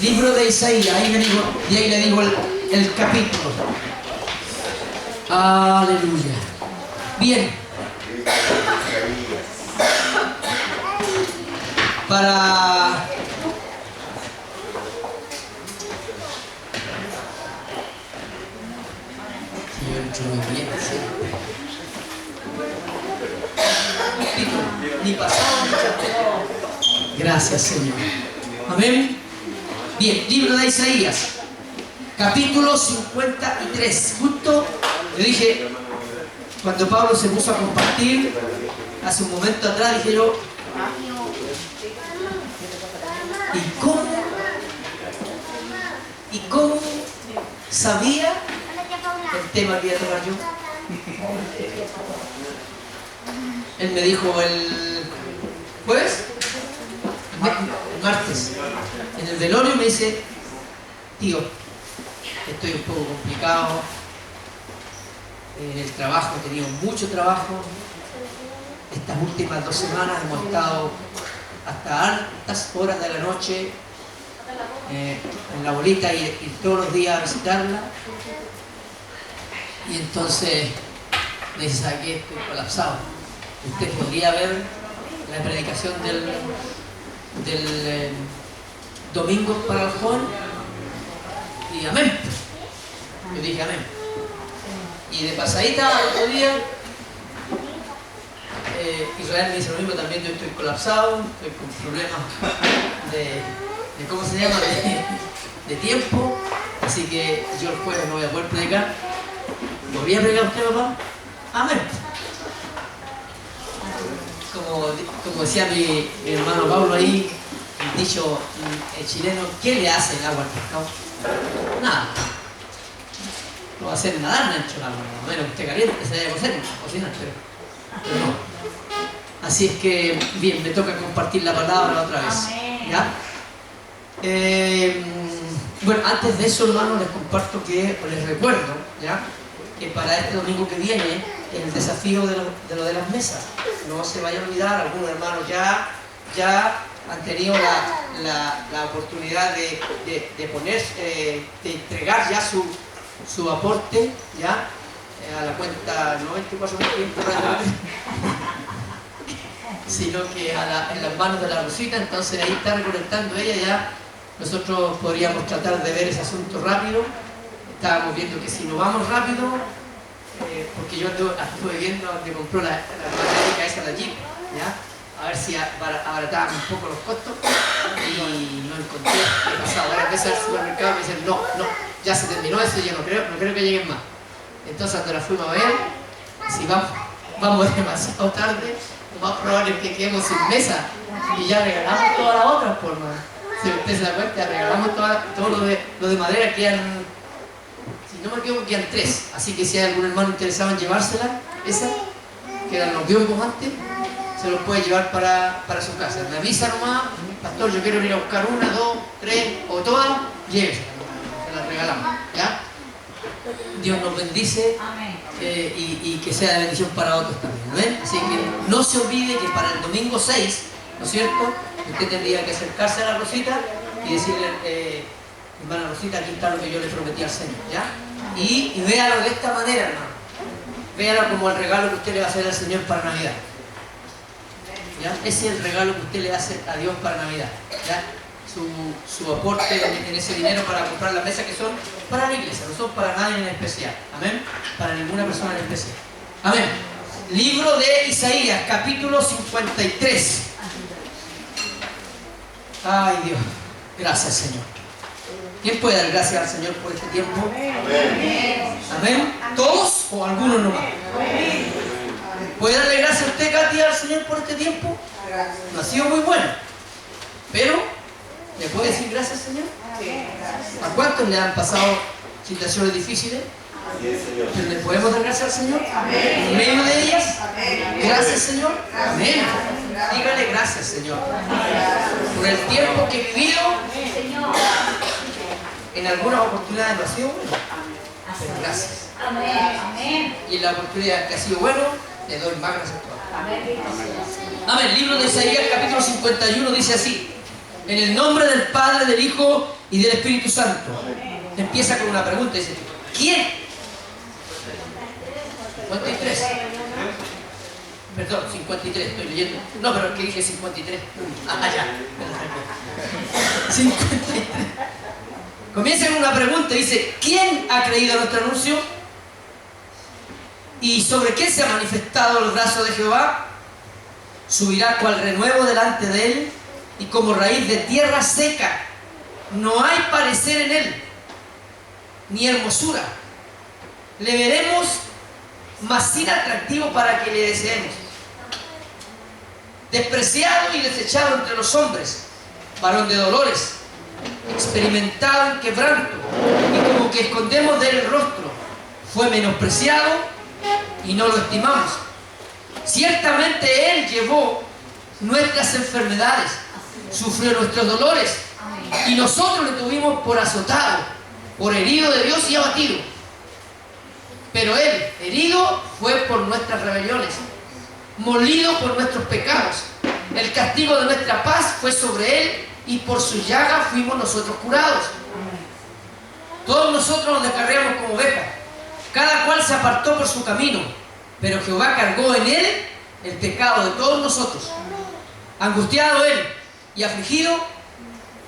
Libro de Isaías, ahí le digo el capítulo. Aleluya. Bien. Para ni pasado ni pasado. Gracias, Señor. Amén. Bien, libro de Isaías, capítulo 53. Justo le dije, cuando Pablo se puso a compartir hace un momento atrás, dije yo, ¿y cómo sabía el tema que iba a tocar yo? Él me dijo el jueves, el martes, en el velorio me dice, tío, estoy un poco complicado, en el trabajo, he tenido mucho trabajo, estas últimas 2 semanas hemos estado hasta altas horas de la noche en la bolita y todos los días a visitarla. Y entonces me dice, ¿sabe qué? Estoy colapsado. Usted podría ver la predicación del domingo para el joven. Y amén. Yo dije amén. Y de pasadita al otro día, Israel me dice lo mismo también. Yo estoy colapsado, estoy con problemas de ¿cómo se llama? De tiempo. Así que yo el jueves no voy a poder predicar. ¿Podría predicar usted, papá? Amén. Como decía mi hermano Pablo ahí, el dicho chileno, ¿qué le hace el agua al pescado? Nada. No va a hacer nadar Nacho el agua, a menos que esté caliente, se vaya a cocinar, pero no. Así es que, bien, me toca compartir la palabra otra vez. ¿Ya? Bueno, antes de eso, hermano, les comparto les recuerdo, ¿ya?, que para este domingo que viene, el desafío de lo de las mesas. No se vaya a olvidar, algunos hermanos ya han tenido la oportunidad de ponerse, de entregar ya su aporte, ya, a la cuenta 94 sino que en las manos de la Rosita. Entonces ahí está recolectando ella. Ya nosotros podríamos tratar de ver ese asunto rápido. Estábamos viendo que si no vamos rápido, porque yo estuve viendo donde compró la matemática esa de allí, ¿ya?, a ver si abarataban un poco los costos, y no encontré. He pasado varias veces al supermercado y me dicen, no, ya se terminó eso, ya no creo que lleguen más. Entonces cuando la fuimos a ver, si vamos demasiado tarde, lo más probable es que quedemos sin mesa, y ya regalamos todas las otras, por más. Si usted se da cuenta, regalamos todo lo de madera, quedan, si no me equivoco, quedan 3. Así que si hay algún hermano interesado en llevársela, esa, que eran los biombos antes, se los puede llevar para su casa. Me avisa nomás, pastor, yo quiero ir a buscar 1, 2, 3 o todas, llévesela, se las regalamos, ¿ya? Dios nos bendice, y que sea de bendición para otros también, ¿ven? Así que no se olvide que para el domingo 6, ¿no es cierto?, usted tendría que acercarse a la Rosita y decirle, hermana Rosita, aquí está lo que yo le prometí al Señor, ¿ya? Y véalo de esta manera, hermano. Véalo como el regalo que usted le va a hacer al Señor para Navidad, ¿ya? Ese es el regalo que usted le hace a Dios para Navidad, ¿ya? Su aporte en ese dinero para comprar la mesa, que son para la iglesia, no son para nadie en especial, amén, para ninguna persona en especial, amén. Libro de Isaías, capítulo 53. Ay, Dios, gracias, Señor. ¿Quién puede dar gracias al Señor por este tiempo? Amén. ¿Amén? ¿Todos o algunos nomás? ¿Puede darle gracias a usted, Katy, al Señor por este tiempo? No ha sido muy bueno, pero ¿le puede decir gracias, Señor? ¿A cuántos le han pasado situaciones difíciles? ¿Pero le podemos dar gracias al Señor? ¿En medio de ellas? Gracias, Señor. Amén. Dígale gracias, Señor, por el tiempo que he vivido. En algunas oportunidades no ha sido bueno, pero gracias. Y en la oportunidad que ha sido bueno, le doy más gracias a todos. Amén. Libro de Isaías, capítulo 51, dice así: En el nombre del Padre, del Hijo y del Espíritu Santo. Empieza con una pregunta, dice, ¿quién? 53. Perdón, 53, estoy leyendo. No, pero es que dije 53. Ah, ya. 53. Comienza con una pregunta, dice, ¿quién ha creído nuestro anuncio? ¿Y sobre qué se ha manifestado el brazo de Jehová? Subirá cual renuevo delante de él, y como raíz de tierra seca. No hay parecer en él, ni hermosura. Le veremos, mas sin atractivo para que le deseemos. Despreciado y desechado entre los hombres, varón de dolores, experimentado en quebranto, y como que escondemos de él el rostro. Fue menospreciado y no lo estimamos. Ciertamente él llevó nuestras enfermedades, sufrió nuestros dolores, y nosotros le tuvimos por azotado, por herido de Dios y abatido. Pero él, herido, fue por nuestras rebeliones, molido por nuestros pecados. El castigo de nuestra paz fue sobre él, y por su llaga fuimos nosotros curados. Todos nosotros nos descarriamos como ovejas, cada cual se apartó por su camino, pero Jehová cargó en él el pecado de todos nosotros. Angustiado él y afligido,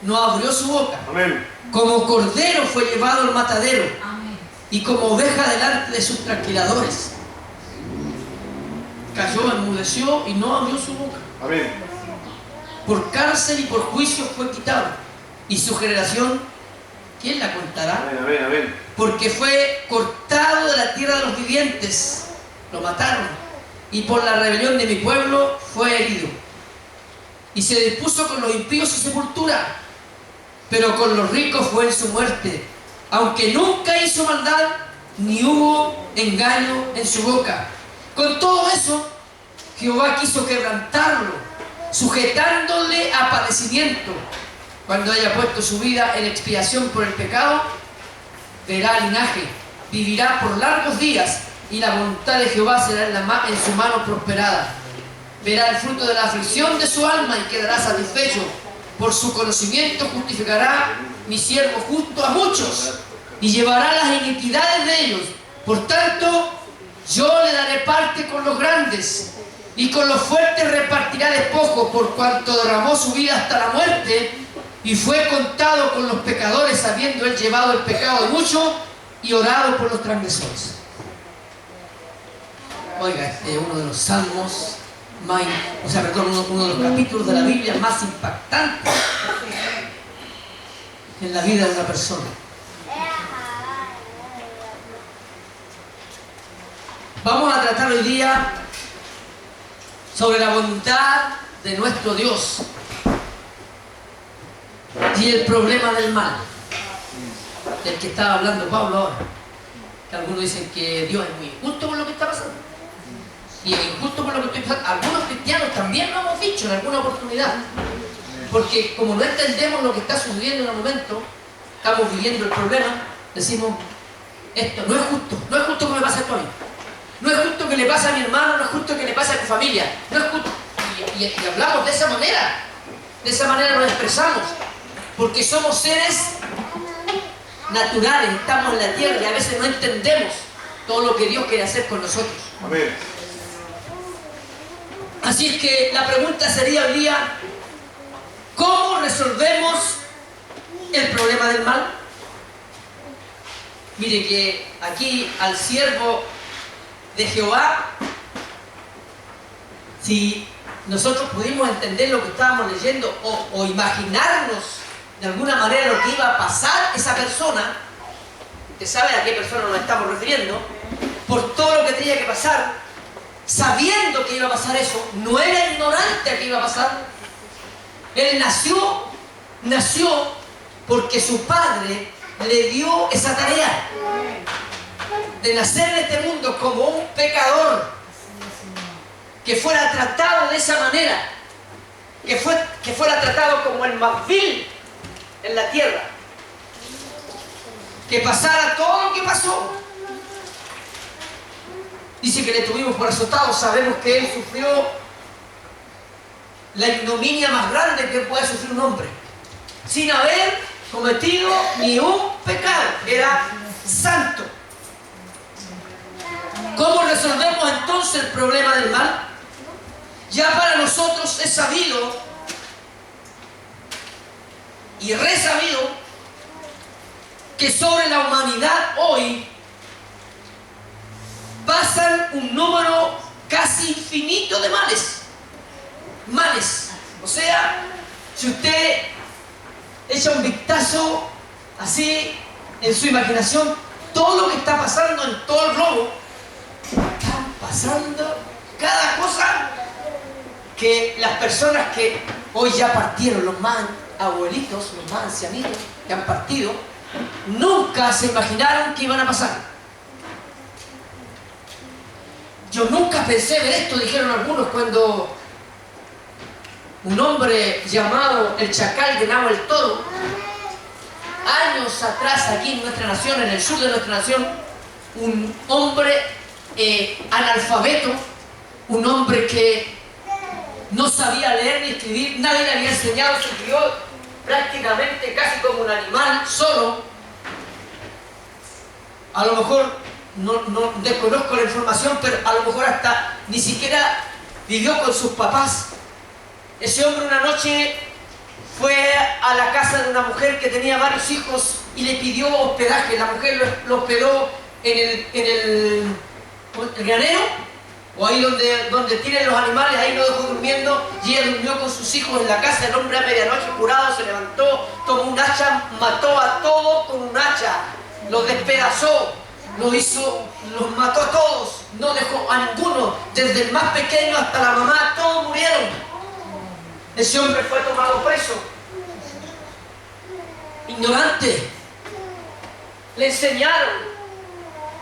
no abrió su boca. Amén. Como cordero fue llevado al matadero. Amén. Y como oveja delante de sus tranquiladores. Cayó, enmudeció y no abrió su boca. Amén. Por cárcel y por juicio fue quitado. Y su generación, ¿quién la contará? Amén, amén, amén. Porque fue cortado de la tierra de los vivientes. Lo mataron. Y por la rebelión de mi pueblo fue herido. Y se dispuso con los impíos su sepultura, pero con los ricos fue en su muerte, aunque nunca hizo maldad, ni hubo engaño en su boca. Con todo eso, Jehová quiso quebrantarlo, sujetándole a padecimiento. Cuando haya puesto su vida en expiación por el pecado, verá linaje, vivirá por largos días, y la voluntad de Jehová será en su mano prosperada. Verá el fruto de la aflicción de su alma y quedará satisfecho. Por su conocimiento justificará mi siervo justo a muchos, y llevará las iniquidades de ellos. Por tanto, yo le daré parte con los grandes, y con los fuertes repartirá despojo, por cuanto derramó su vida hasta la muerte, y fue contado con los pecadores, habiendo él llevado el pecado de muchos y orado por los transgresores. Oiga, este es uno de los salmos uno de los capítulos de la Biblia más impactantes en la vida de una persona. Vamos a tratar hoy día sobre la bondad de nuestro Dios y el problema del mal, del que estaba hablando Pablo ahora. Que algunos dicen que Dios es muy injusto por lo que está pasando. Y es injusto por lo que estoy pasando. Algunos cristianos también lo hemos dicho en alguna oportunidad. Porque como no entendemos lo que está sucediendo en el momento, estamos viviendo el problema, decimos, esto no es justo. No es justo que me pase esto a mí. No es justo que le pase a mi hermano, no es justo que le pase a mi familia. No es justo. Y hablamos de esa manera. De esa manera nos expresamos. Porque somos seres naturales, estamos en la tierra y a veces no entendemos todo lo que Dios quiere hacer con nosotros. Amén. Así es que la pregunta sería hoy día, ¿cómo resolvemos el problema del mal? Mire que aquí al siervo de Jehová, si nosotros pudimos entender lo que estábamos leyendo o imaginarnos de alguna manera lo que iba a pasar esa persona, usted sabe a qué persona nos estamos refiriendo, por todo lo que tenía que pasar, sabiendo que iba a pasar eso, no era ignorante a que iba a pasar. Él nació porque su padre le dio esa tarea de nacer en este mundo como un pecador, que fuera tratado de esa manera, que fuera tratado como el más vil en la tierra, que pasara todo lo que pasó. Dice que le tuvimos por azotado. Sabemos que él sufrió la ignominia más grande que puede sufrir un hombre, sin haber cometido ni un pecado. Era santo. ¿Cómo resolvemos entonces el problema del mal? Ya para nosotros es sabido y resabido que sobre la humanidad hoy pasan un número casi infinito de males. Males. O sea, si usted echa un vistazo así en su imaginación, todo lo que está pasando en todo el globo, están pasando cada cosa que las personas que hoy ya partieron, los más abuelitos, los más ancianitos que han partido, nunca se imaginaron que iban a pasar. Yo nunca pensé ver esto, dijeron algunos, cuando un hombre llamado el Chacal de Nahua el Toro, años atrás aquí en nuestra nación, en el sur de nuestra nación, un hombre analfabeto, un hombre que no sabía leer ni escribir, nadie le había enseñado, se crió prácticamente casi como un animal, solo. A lo mejor, no desconozco la información, pero a lo mejor hasta ni siquiera vivió con sus papás. Ese hombre una noche fue a la casa de una mujer que tenía varios hijos y le pidió hospedaje. La mujer lo hospedó en el granero, o ahí donde tienen los animales, ahí lo dejó durmiendo, y ella durmió con sus hijos en la casa. El hombre a medianoche curado se levantó, tomó un hacha, mató a todos con un hacha, los despedazó, los mató a todos, no dejó a ninguno, desde el más pequeño hasta la mamá, todos murieron. Ese hombre fue tomado preso, ignorante. Le enseñaron.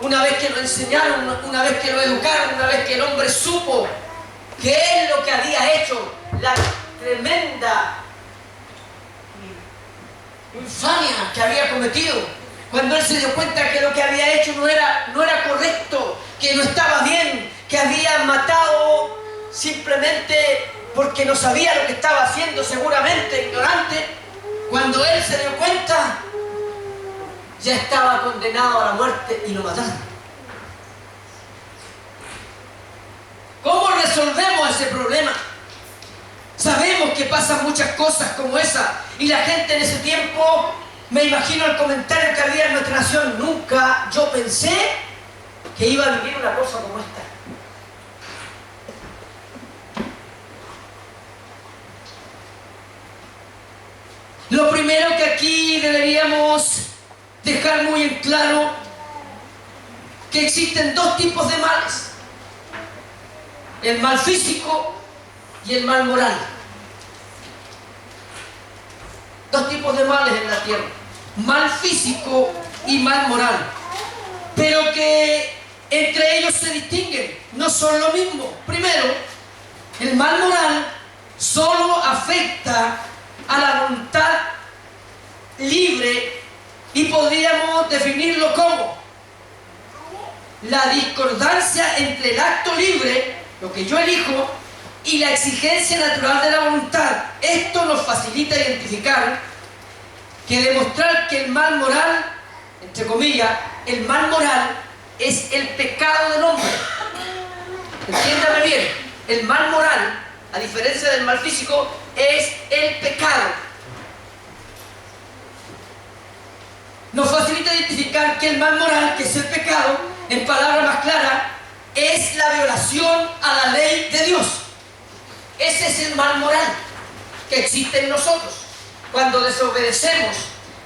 Una vez que lo enseñaron, una vez que lo educaron, una vez que el hombre supo qué es lo que había hecho, la tremenda infamia que había cometido, cuando él se dio cuenta que lo que había hecho no era correcto, que no estaba bien, que había matado simplemente porque no sabía lo que estaba haciendo, seguramente ignorante, cuando él se dio cuenta, ya estaba condenado a la muerte y lo mataron. ¿Cómo resolvemos ese problema? Sabemos que pasan muchas cosas como esa, y la gente en ese tiempo, me imagino el comentario que había en nuestra nación, nunca yo pensé que iba a vivir una cosa como esta. Lo primero que aquí deberíamos dejar muy en claro, que existen dos tipos de males: el mal físico y el mal moral. Dos tipos de males en la tierra: mal físico y mal moral, pero que entre ellos se distinguen, no son lo mismo. Primero, el mal moral solo afecta a la voluntad libre, y podríamos definirlo como la discordancia entre el acto libre, lo que yo elijo, y la exigencia natural de la voluntad. Esto nos facilita identificar que demostrar que el mal moral, entre comillas, el mal moral es el pecado del hombre. Entiéndame bien, el mal moral, a diferencia del mal físico, es el pecado. Nos facilita identificar que el mal moral, que es el pecado, en palabras más claras, es la violación a la ley de Dios. Ese es el mal moral que existe en nosotros. Cuando desobedecemos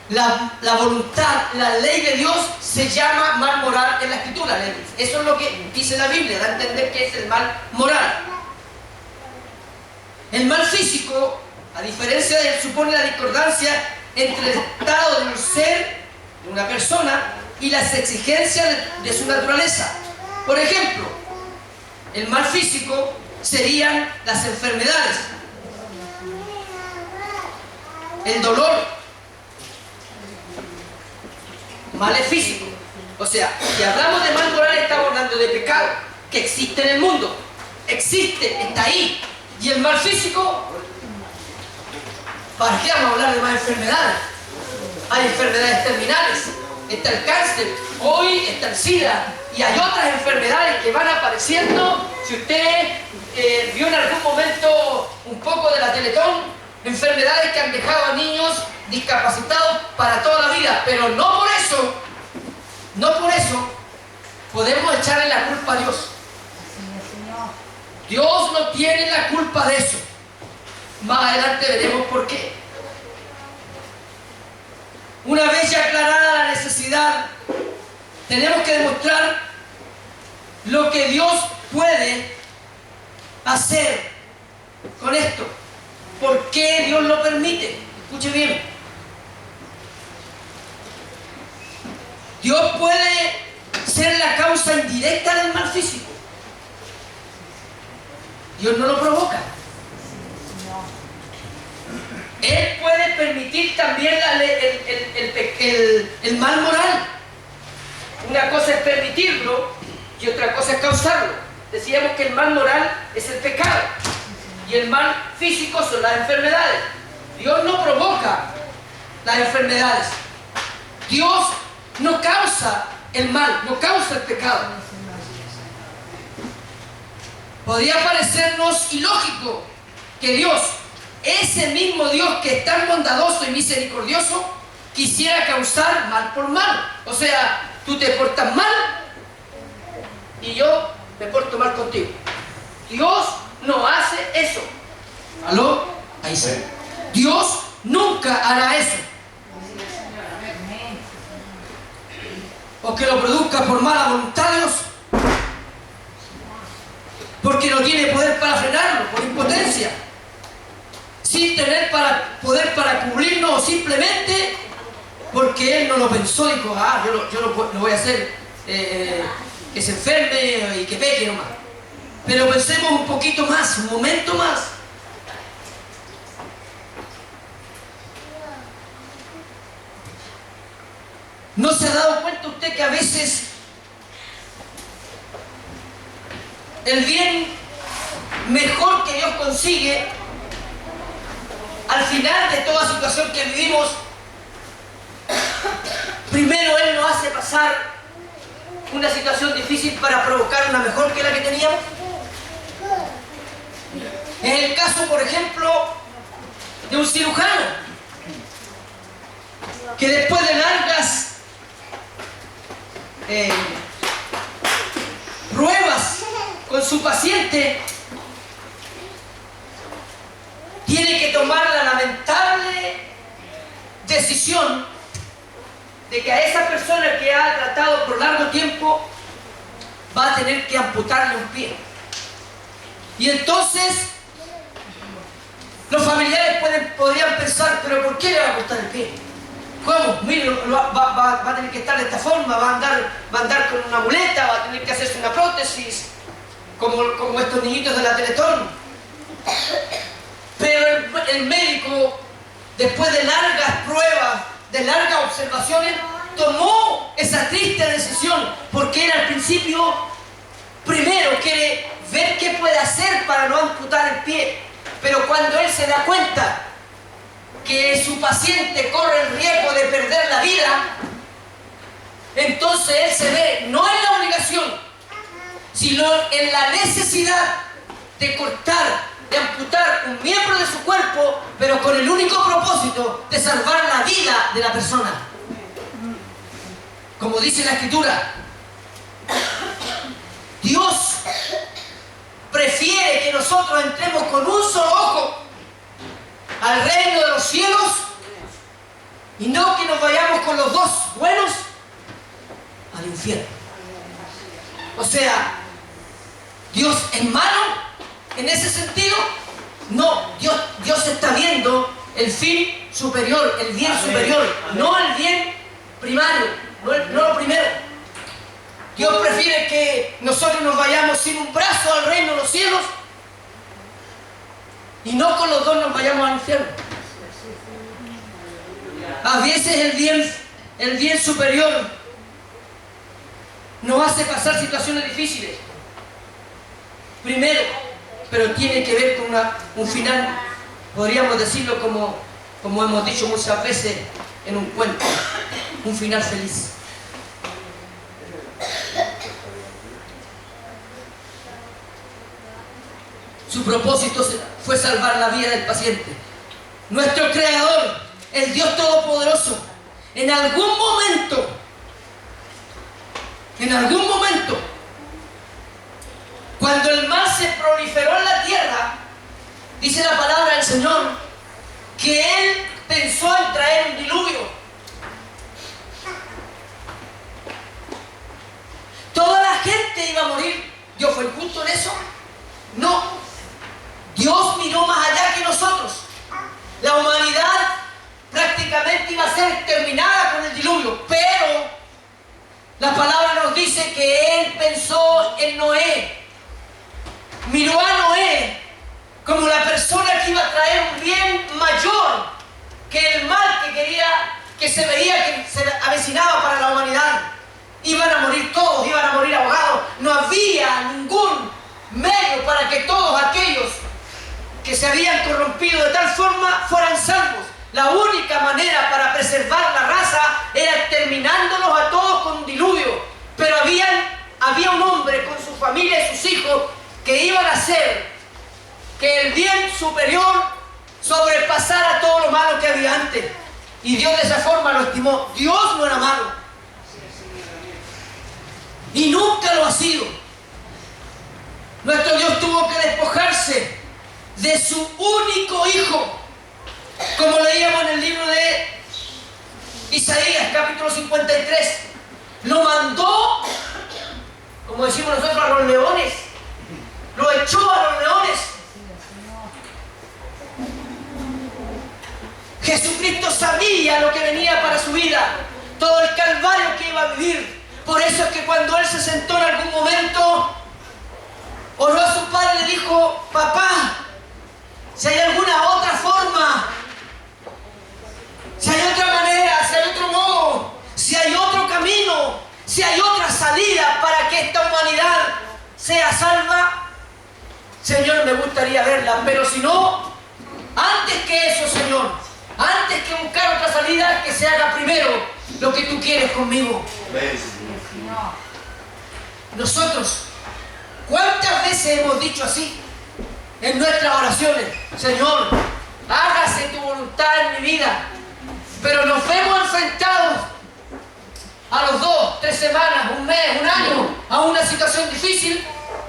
la voluntad, la ley de Dios, se llama mal moral en la Escritura. Eso es lo que dice la Biblia, da a entender que es el mal moral. El mal físico, a diferencia de él, supone la discordancia entre el estado de un ser, de una persona, y las exigencias de su naturaleza. Por ejemplo, el mal físico serían las enfermedades, el dolor, males físicos. O sea, si hablamos de mal moral, estamos hablando de pecado que existe en el mundo, existe, está ahí. Y el mal físico ¿Para qué vamos a hablar de más enfermedades? Hay enfermedades terminales, está el cáncer, hoy está el SIDA, y hay otras enfermedades que van apareciendo. Si usted vio en algún momento un poco de la Teletón, enfermedades que han dejado a niños discapacitados para toda la vida, pero no por eso podemos echarle la culpa a Dios. Dios no tiene la culpa de eso. Más adelante veremos por qué. Una vez ya aclarada la necesidad, tenemos que demostrar lo que Dios puede hacer con esto. ¿Por qué Dios lo permite? Escuche bien. Dios puede ser la causa indirecta del mal físico. Dios no lo provoca. Él puede permitir también el mal moral. Una cosa es permitirlo y otra cosa es causarlo. Decíamos que el mal moral es el pecado y el mal físico son las enfermedades. Dios no provoca las enfermedades. Dios no causa el mal, no causa el pecado. Podría parecernos ilógico que Dios, ese mismo Dios que es tan bondadoso y misericordioso, quisiera causar mal por mal. O sea, tú te portas mal y yo me porto mal contigo. Dios no hace eso. ¿Aló? Ahí sí. Dios nunca hará eso. O que lo produzca por mala voluntad Dios, porque no tiene poder para frenarlo, por impotencia, sin tener poder para cubrirnos, o simplemente porque Él no lo pensó y dijo, yo lo voy a hacer que se enferme y que peque nomás. Pero pensemos un poquito más, un momento más. ¿No se ha dado cuenta usted que a veces el bien mejor que Dios consigue al final de toda situación que vivimos, primero Él nos hace pasar una situación difícil para provocar una mejor que la que teníamos? Es el caso, por ejemplo, de un cirujano que después de largas pruebas con su paciente tiene que tomar la lamentable decisión de que a esa persona que ha tratado por largo tiempo va a tener que amputarle un pie. Y entonces los familiares podrían pensar, pero ¿por qué le va a cortar el pie? ¿Cómo? Mire, va a tener que estar de esta forma, va a andar con una muleta, va a tener que hacerse una prótesis, como estos niñitos de la Teletón. Pero el médico, después de largas pruebas, de largas observaciones, tomó esa triste decisión, porque él al principio, primero quiere ver qué puede hacer para no amputar el pie. Pero cuando él se da cuenta que su paciente corre el riesgo de perder la vida, entonces él se ve no en la obligación, sino en la necesidad de cortar, de amputar un miembro de su cuerpo, pero con el único propósito de salvar la vida de la persona. Como dice la Escritura, Dios prefiere que nosotros entremos con un solo ojo al reino de los cielos y no que nos vayamos con los dos buenos al infierno. O sea, ¿Dios es malo en ese sentido? No, Dios está viendo el fin superior, el bien superior, no el bien primario, no lo primero. Dios prefiere que nosotros nos vayamos sin un brazo al reino de los cielos y no con los dos nos vayamos al infierno. A veces el bien superior nos hace pasar situaciones difíciles. Primero, pero tiene que ver con un final, podríamos decirlo como como hemos dicho muchas veces en un cuento, un final feliz. Su propósito fue salvar la vida del paciente. Nuestro Creador, el Dios Todopoderoso, en algún momento, cuando el mal se proliferó en la tierra, dice la palabra del Señor, que Él pensó en traer un diluvio. Toda la gente iba a morir. ¿Dios fue injusto en eso? No. Dios miró más allá que nosotros. La humanidad prácticamente iba a ser exterminada con el diluvio, pero la palabra nos dice que Él pensó en Noé. Miró a Noé como la persona que iba a traer un bien mayor que el mal que se veía que se avecinaba para la humanidad. Iban a morir todos, iban a morir ahogados. No había ningún medio para que todos aquellos que se habían corrompido de tal forma fueran salvos. La única manera para preservar la raza era exterminándolos a todos con un diluvio. Pero había un hombre con su familia y sus hijos que iban a hacer que el bien superior sobrepasara todo lo malo que había antes. Y Dios de esa forma lo estimó. Dios no era malo. Y nunca lo ha sido. Nuestro Dios tuvo que despojarse de su único hijo, como leíamos en el libro de Isaías, capítulo 53. Lo mandó, como decimos nosotros, a los leones. Lo echó a los leones. Jesucristo sabía lo que venía para su vida, todo el calvario que iba a vivir. Por eso es que cuando Él se sentó en algún momento, oró a su padre y le dijo: papá, si hay alguna otra forma, si hay otra manera, si hay otro modo, si hay otro camino, si hay otra salida para que esta humanidad sea salva, Señor, me gustaría verla. Pero si no, antes que eso, Señor, antes que buscar otra salida, que se haga primero lo que tú quieres conmigo. Nosotros, ¿cuántas veces hemos dicho así en nuestras oraciones? Señor, hágase tu voluntad en mi vida. Pero nos vemos enfrentados a los 2, 3 semanas, un mes, un año, a una situación difícil,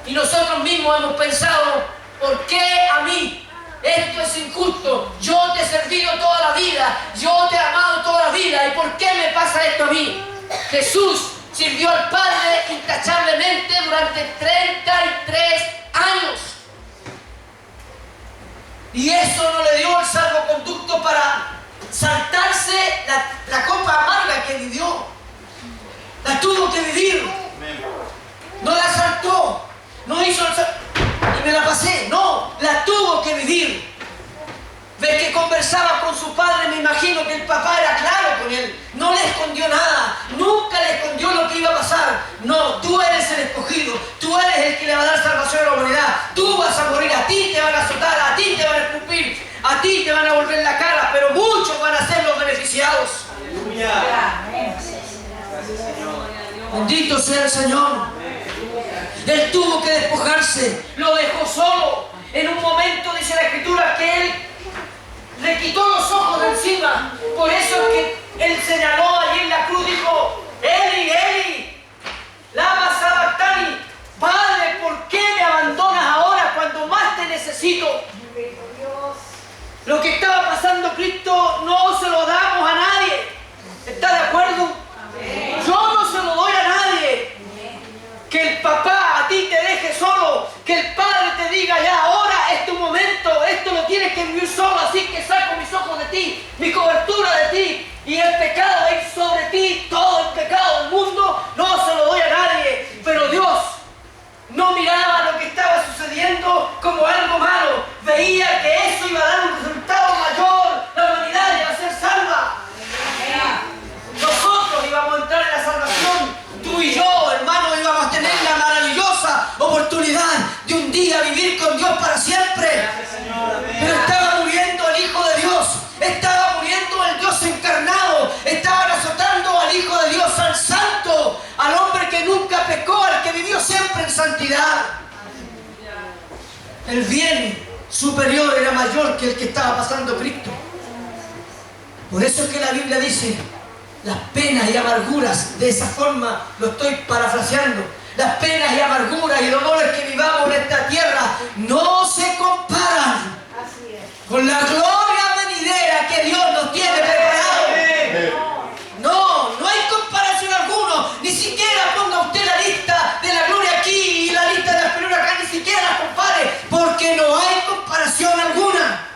y nosotros mismos hemos pensado: ¿por qué a mí? Esto es injusto. Yo te he servido toda la vida, yo te he amado toda la vida, ¿y por qué me pasa esto a mí? Jesús sirvió al Padre intachablemente durante 33 años. Y eso no le dio el salvoconducto para saltarse la copa amarga que vivió. La tuvo que vivir. No la saltó. No hizo y me la pasé. No, la tuvo que vivir. Ves que conversaba con su padre, me imagino que el papá era claro con él. No le escondió nada. Nunca le escondió lo que iba a pasar. No, tú eres el escogido. Tú eres el que le va a dar salvación a la humanidad. Tú vas a morir. A ti te van a azotar. A ti te van a escupir. A ti te van a volver la cara. Pero muchos van a ser los beneficiados. Aleluya. Bendito sea el Señor. Él tuvo que despojarse. Lo dejó solo. En un momento dice la Escritura que Él le quitó los ojos de encima. Por eso es que Él señaló allí en la cruz, dijo: Eli, Eli, lama sabactani. Padre, ¿por qué me abandonas ahora cuando más te necesito? Lo que estaba pasando Cristo no se lo damos a nadie. ¿Está de acuerdo? Yo no se lo doy a nadie. Que el papá a ti te deje solo, que el padre te diga: ya, ahora es tu momento, esto lo tienes que vivir solo, así que saco mis ojos de ti, mi cobertura de ti, y el pecado El bien superior era mayor que el que estaba pasando Cristo. Por eso es que la Biblia dice, las penas y amarguras, de esa forma lo estoy parafraseando, las penas y amarguras y dolores que vivamos en esta tierra no se comparan con la gloria venidera que Dios nos tiene preparado. No hay comparación alguna. Ni siquiera ponga usted la lista de la gloria aquí y la lista de las penuras acá, ni siquiera la compare, porque no hay comparación alguna.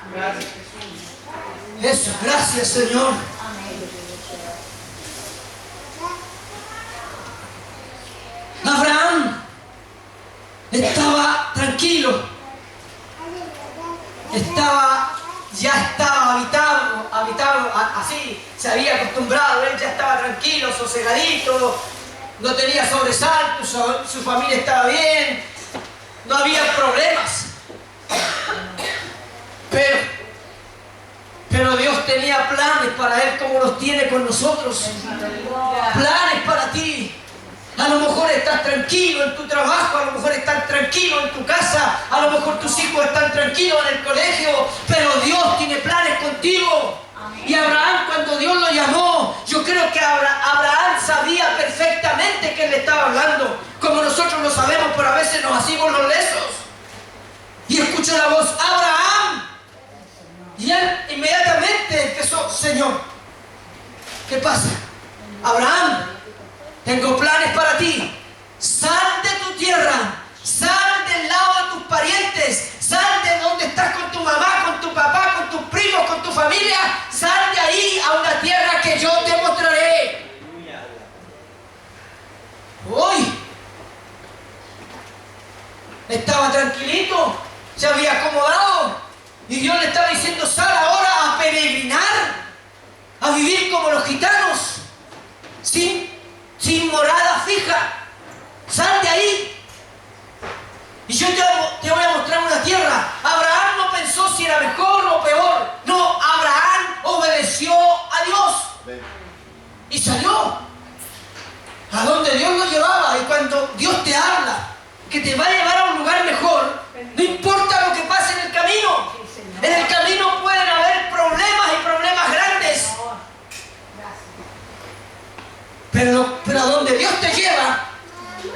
Eso, gracias, Señor. Abraham estaba tranquilo, ya estaba habitado, así se había acostumbrado, él ya estaba tranquilo, sosegadito, no tenía sobresaltos, su familia estaba bien, no había problemas. Pero Dios tenía planes para él como los tiene con nosotros. Planes para ti. A lo mejor estás tranquilo en tu trabajo, a lo mejor estás tranquilo en tu casa, a lo mejor tus hijos están tranquilos en el colegio, pero Dios tiene planes contigo. Y Abraham, cuando Dios lo llamó, yo creo que Abraham sabía perfectamente que él le estaba hablando, como nosotros lo sabemos, pero a veces nos hacemos los lesos. Y escuchó la voz, Abraham. Y él inmediatamente empezó, Señor, ¿qué pasa? Abraham, tengo planes para ti. Sal de tu tierra, sal del lado de tus parientes, sal de donde estás con tu mamá, con tu papá, con tus primos, con tu familia. Sal de ahí a una tierra que yo te mostraré. Hoy estaba tranquilito, se había acomodado y Dios le estaba diciendo, sal ahora a peregrinar, a vivir como los gitanos, sin morada fija. Sal de ahí y yo te voy a mostrar una tierra. Abraham no pensó si era mejor o peor. No, Abraham obedeció a Dios y salió a donde Dios lo llevaba. Y cuando Dios te habla que te va a llevar a un lugar mejor, no importa lo que pase en el camino. En el camino pueden haber problemas y problemas grandes. Pero a donde Dios te lleva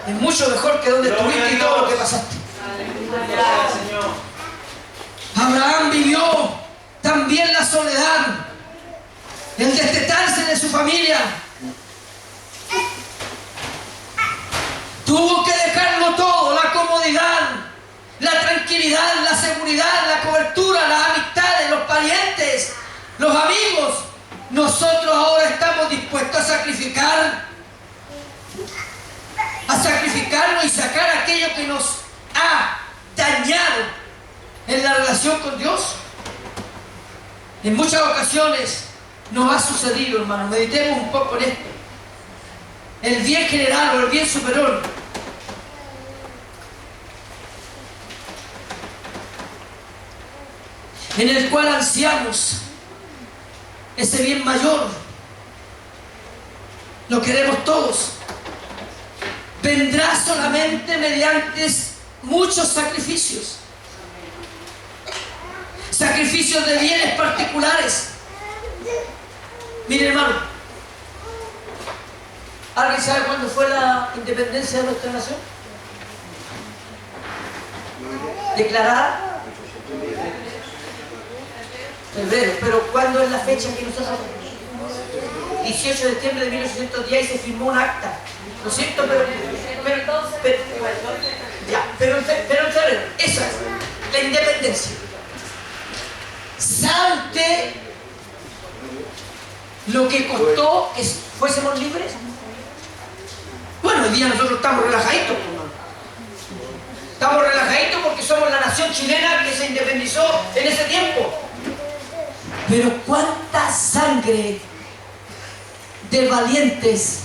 es mucho mejor que donde estuviste y todo lo que pasaste. Abraham vivió también la soledad, el destetarse de su familia. Tuvo que dejarlo todo, la comodidad, la tranquilidad, la seguridad, la cobertura, las amistades, los parientes, los amigos. Nosotros ahora estamos dispuestos a sacrificarnos y sacar aquello que nos ha dañado en la relación con Dios. En muchas ocasiones nos ha sucedido, hermano. Meditemos un poco en esto. El bien general o el bien superior en el cual ansiamos ese bien mayor, lo queremos todos, vendrá solamente mediante muchos sacrificios de bienes particulares. Miren, hermano, ¿alguien sabe cuándo fue la independencia de nuestra nación? Declarada febrero, pero ¿cuándo es la fecha que nosotros? 18 de septiembre de 1810 y se firmó un acta, ¿no es cierto? Pero en febrero, esa es la independencia. ¿Sabe usted lo que costó que fuésemos libres? Bueno, hoy día nosotros estamos relajaditos, hermano. Estamos relajaditos porque somos la nación chilena que se independizó en ese tiempo. Pero ¿cuánta sangre de valientes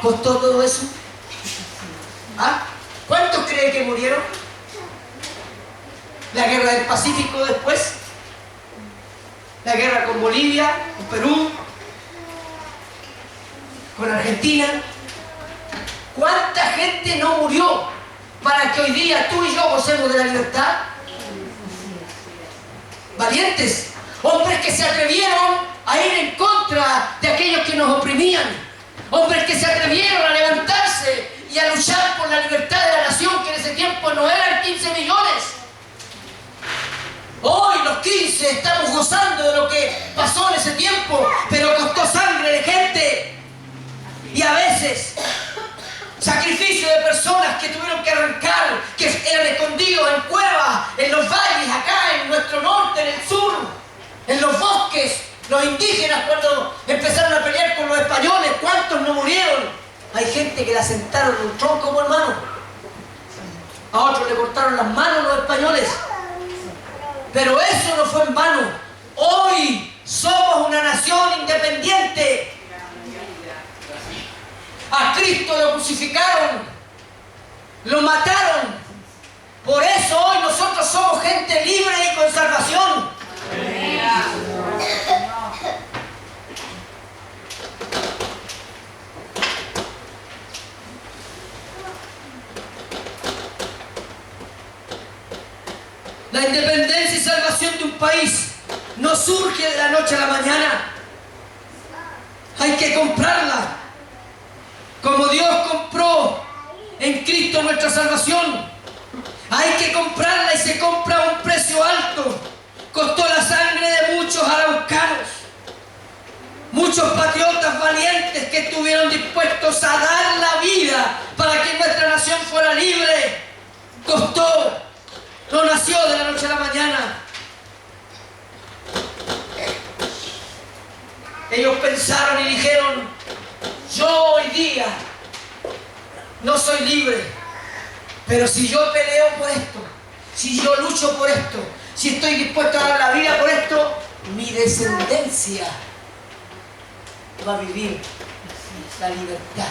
costó todo eso? ¿Ah? ¿Cuántos creen que murieron? La guerra del Pacífico después, la guerra con Bolivia, con Perú, con Argentina. ¿Cuánta gente no murió para que hoy día tú y yo gocemos de la libertad? valientes, hombres que se atrevieron a ir en contra de aquellos que nos oprimían, hombres que se atrevieron a levantarse y a luchar por la libertad de la nación, que en ese tiempo no eran 15 millones. Hoy los 15 estamos gozando de lo que pasó en ese tiempo, pero costó sangre de gente y a veces sacrificio de personas que tuvieron que arrancar, que eran escondidos en cuevas, en los valles, acá en nuestro norte, en el sur, en los bosques. Los indígenas, cuando empezaron a pelear con los españoles, ¿cuántos no murieron? Hay gente que la sentaron en un tronco, hermano. A otros le cortaron las manos los españoles. Pero eso no fue en vano. Hoy somos una nación independiente. A Cristo lo crucificaron, lo mataron. Por eso hoy nosotros somos gente libre y con salvación. La independencia y salvación de un país no surge de la noche a la mañana. Hay que comprarla. Como Dios compró en Cristo nuestra salvación. Hay que comprarla y se compra a un precio alto. Costó la sangre de muchos araucanos. Muchos patriotas valientes que estuvieron dispuestos a dar la vida para que nuestra nación fuera libre. Costó. No nació de la noche a la mañana. Ellos pensaron y dijeron: yo hoy día no soy libre, pero si yo peleo por esto, si yo lucho por esto, si estoy dispuesto a dar la vida por esto, mi descendencia va a vivir la libertad.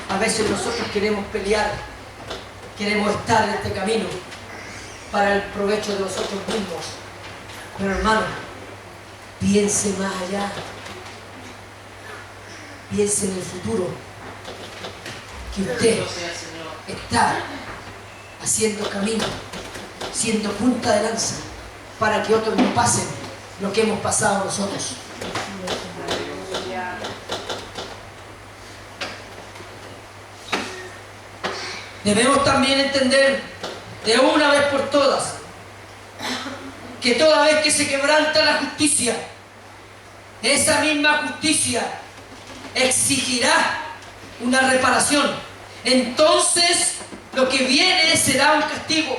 A veces nosotros queremos pelear, queremos estar en este camino para el provecho de nosotros mismos. Pero hermano, piense más allá. Piense en el futuro. Que usted está haciendo camino, siendo punta de lanza, para que otros no pasen lo que hemos pasado nosotros. Debemos también entender de una vez por todas que toda vez que se quebranta la justicia, esa misma justicia exigirá una reparación. Entonces lo que viene será un castigo,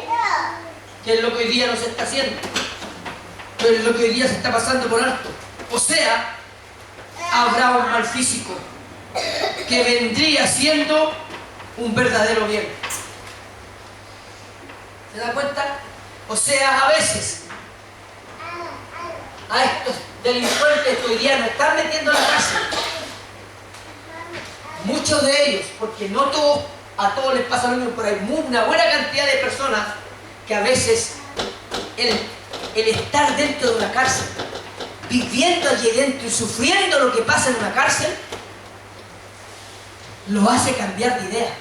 que es lo que hoy día no se está haciendo, pero es lo que hoy día se está pasando por alto. O sea, habrá un mal físico que vendría siendo un verdadero bien. ¿Se da cuenta? O sea, a veces a estos delincuentes que hoy día nos están metiendo en la cárcel, muchos de ellos, porque no todos, a todos les pasa lo mismo, pero hay una buena cantidad de personas que a veces el estar dentro de una cárcel, viviendo allí dentro y sufriendo lo que pasa en una cárcel, los hace cambiar de idea.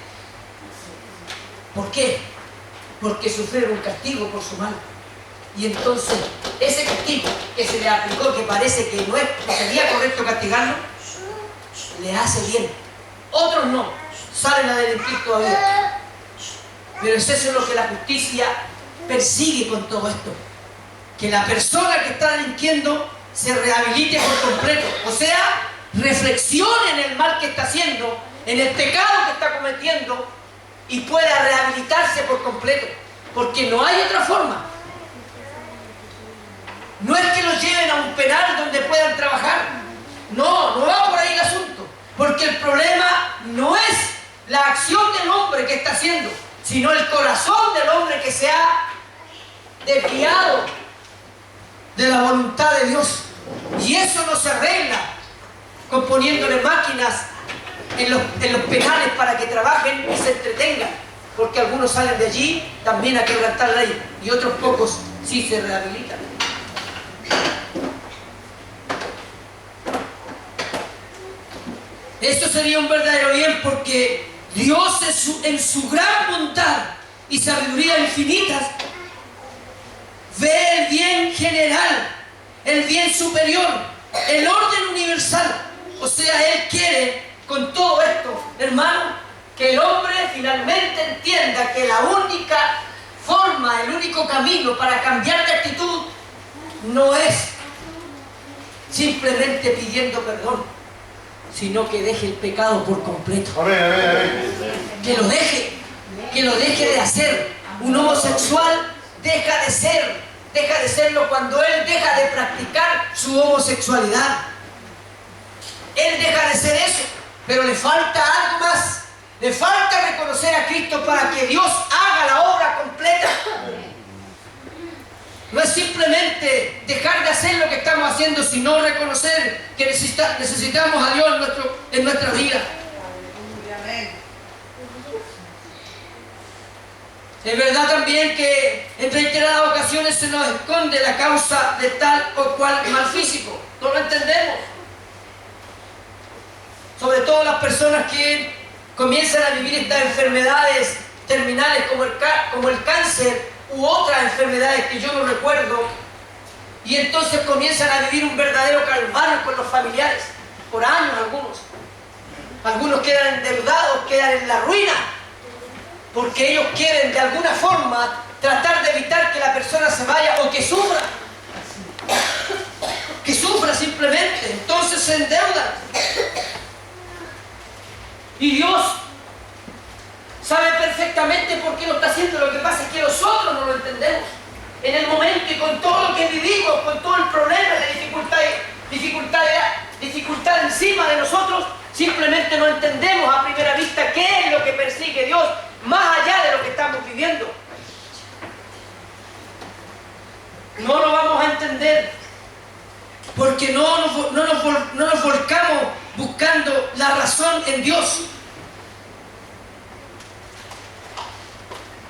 ¿Por qué? Porque sufrieron un castigo por su mal. Y entonces, ese castigo que se le aplicó, que parece que no sería correcto castigarlo, le hace bien. Otros no, salen a delinquir todavía. Pero es eso lo que la justicia persigue con todo esto. Que la persona que está delinquiendo se rehabilite por completo. O sea, reflexione en el mal que está haciendo, en el pecado que está cometiendo, y pueda rehabilitarse por completo. Porque no hay otra forma. No es que los lleven a un penal donde puedan trabajar. No, no va por ahí el asunto. Porque el problema no es la acción del hombre que está haciendo, sino el corazón del hombre que se ha desviado de la voluntad de Dios. Y eso no se arregla con poniéndole máquinas en los penales para que trabajen y se entretengan. Porque algunos salen de allí también a quebrantar la ley y otros pocos sí se rehabilitan. Esto sería un verdadero bien, porque Dios en su gran bondad y sabiduría infinitas ve el bien general, el bien superior, el orden universal. O sea, Él quiere con todo esto, hermano, que el hombre finalmente entienda que la única forma, el único camino para cambiar de actitud no es simplemente pidiendo perdón, sino que deje el pecado por completo. Amén, amén, amén. Que lo deje de hacer. Un homosexual deja de serlo cuando él deja de practicar su homosexualidad. Él deja de ser eso, pero le falta algo más. Le falta reconocer a Cristo para que Dios haga la obra completa. No es simplemente dejar de hacer lo que estamos haciendo, sino reconocer que necesitamos a Dios en nuestra vida. Es verdad también que en reiteradas ocasiones se nos esconde la causa de tal o cual mal físico. No lo entendemos. Sobre todo las personas que comienzan a vivir estas enfermedades terminales como el cáncer u otras enfermedades que yo no recuerdo, y entonces comienzan a vivir un verdadero calvario con los familiares, por años algunos quedan endeudados, quedan en la ruina, porque ellos quieren de alguna forma tratar de evitar que la persona se vaya o que sufra simplemente, entonces se endeudan. Y Dios sabe perfectamente por qué lo está haciendo. Lo que pasa es que nosotros no lo entendemos. En el momento y con todo lo que vivimos, con todo el problema de dificultad encima de nosotros, simplemente no entendemos a primera vista qué es lo que persigue Dios, más allá de lo que estamos viviendo. No lo vamos a entender porque no nos volcamos buscando la razón en Dios.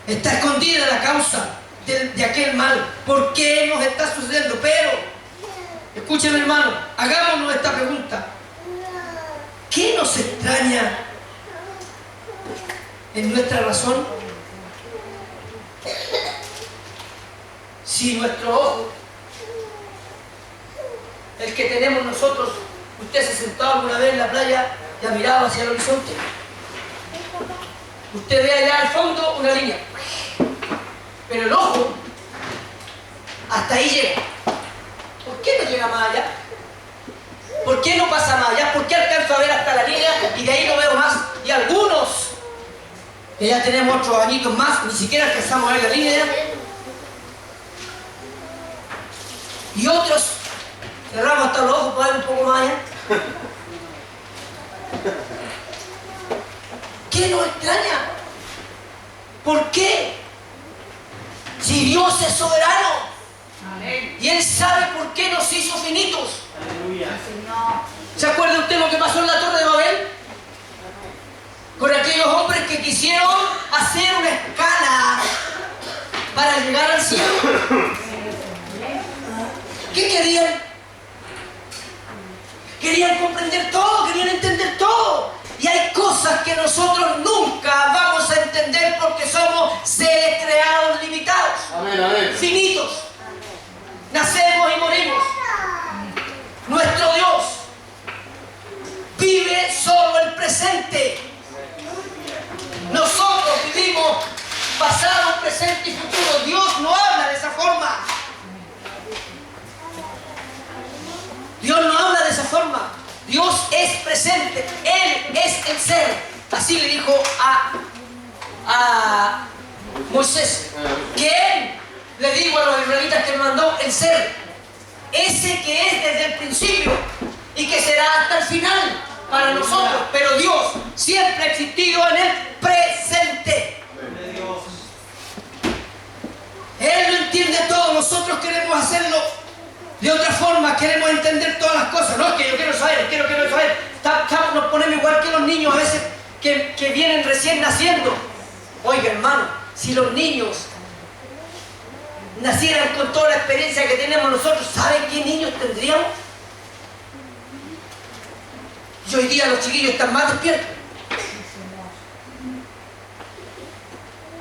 Está escondida la causa de aquel mal. ¿Por qué nos está sucediendo? Pero, escúcheme hermano, hagámonos esta pregunta. ¿Qué nos extraña en nuestra razón? Si nuestro ojo, el que tenemos nosotros, usted se sentó alguna vez en la playa y ha mirado hacia el horizonte. Usted ve allá al fondo una línea, pero el ojo hasta ahí llega. ¿Por qué no llega más allá? ¿Por qué no pasa más allá? ¿Por qué alcanzo a ver hasta la línea y de ahí no veo más? Y algunos, que ya tenemos otros añitos más, ni siquiera alcanzamos a ver la línea. Y otros, cerramos hasta los ojos para ver un poco más allá. ¿Qué nos extraña? ¿Por qué? Si Dios es soberano. Amén. Y Él sabe por qué nos hizo finitos. Aleluya. ¿Se acuerda usted lo que pasó en la Torre de Babel? Con aquellos hombres que quisieron hacer una escala para llegar al cielo. ¿Qué querían? Querían comprender todo, querían entender todo. Y hay cosas que nosotros nunca vamos a entender porque somos seres creados limitados, amén, amén, finitos. Nacemos y morimos. Nuestro Dios vive solo el presente. Nosotros vivimos pasado, presente y futuro. Dios no habla de esa forma. Dios no habla de esa forma. Dios es presente. Él es el ser. Así le dijo a Moisés. Que Él le dijo a los israelitas que mandó el ser. Ese que es desde el principio y que será hasta el final para nosotros. Pero Dios siempre ha existido en el presente. Él lo entiende todo. Nosotros queremos hacerlo de otra forma, queremos entender todas las cosas. No, es que yo quiero saber, quiero saber. Nos ponemos igual que los niños a veces que vienen recién naciendo. Oiga, hermano, si los niños nacieran con toda la experiencia que tenemos nosotros, ¿saben qué niños tendríamos? Y hoy día los chiquillos están más despiertos.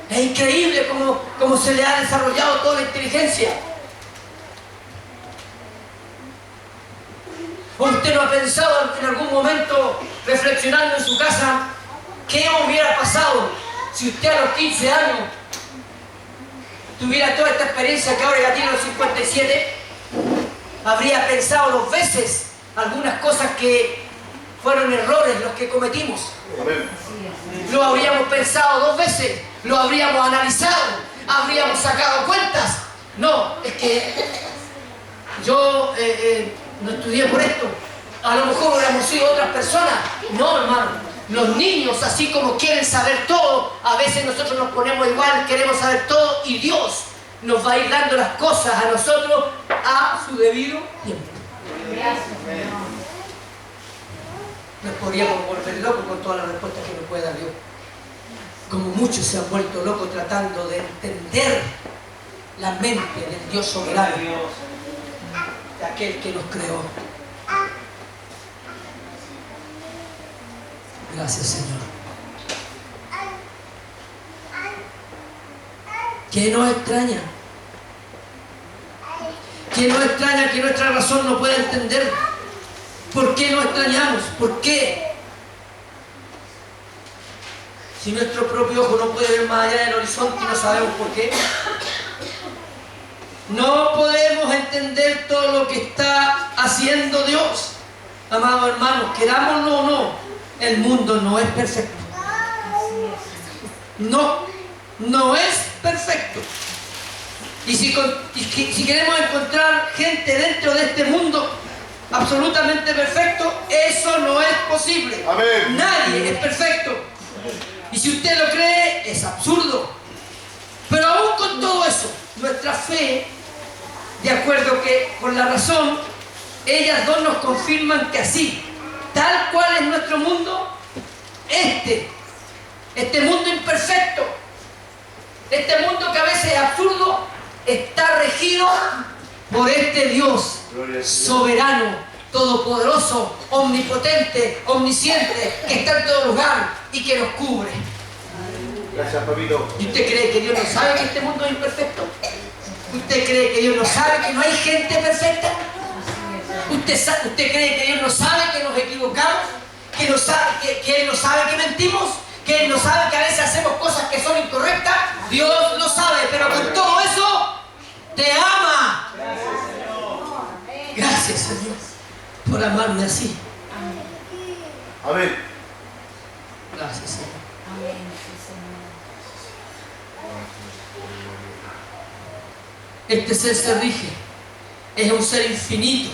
Es increíble cómo se le ha desarrollado toda la inteligencia. ¿O usted no ha pensado en algún momento, reflexionando en su casa, qué hubiera pasado si usted a los 15 años tuviera toda esta experiencia que ahora ya tiene los 57? Habría pensado 2 veces algunas cosas que fueron errores los que cometimos. Lo habríamos pensado 2 veces, lo habríamos analizado, habríamos sacado cuentas. No, es que yo no estudié por esto, a lo mejor hubiéramos sido otras personas. No, hermano, los niños, así como quieren saber todo, a veces nosotros nos ponemos igual, queremos saber todo, y Dios nos va a ir dando las cosas a nosotros a su debido tiempo. Nos podríamos volver locos con todas las respuestas que nos puede dar Dios. Como muchos se han vuelto locos tratando de entender la mente del Dios soberano, de aquel que nos creó. Gracias, Señor. ¿Qué nos extraña? ¿Qué nos extraña que nuestra razón no pueda entender? ¿Por qué nos extrañamos? ¿Por qué? Si nuestro propio ojo no puede ver más allá del horizonte, no sabemos por qué. No podemos entender todo lo que está haciendo Dios. Amados hermanos, querámoslo o no, el mundo no es perfecto. No es perfecto. Y si queremos encontrar gente dentro de este mundo absolutamente perfecto, eso no es posible. Amén. Nadie es perfecto. Y si usted lo cree, es absurdo. Pero aún con todo eso, nuestra fe, de acuerdo con la razón, ellas dos nos confirman que así, tal cual es nuestro mundo, este mundo imperfecto, este mundo que a veces es absurdo, está regido por este Dios soberano, todopoderoso, omnipotente, omnisciente, que está en todo lugar y que nos cubre. Gracias, papito. ¿Y usted cree que Dios no sabe que este mundo es imperfecto? ¿Usted cree que Dios no sabe que no hay gente perfecta? ¿Usted cree que Dios no sabe que nos equivocamos? ¿Que Él no sabe que mentimos? ¿Que Él no sabe que a veces hacemos cosas que son incorrectas? Dios lo sabe, pero con todo eso te ama. Gracias, Señor, por amarme así. Amén. Gracias, Señor. Este ser se rige, es un ser infinito,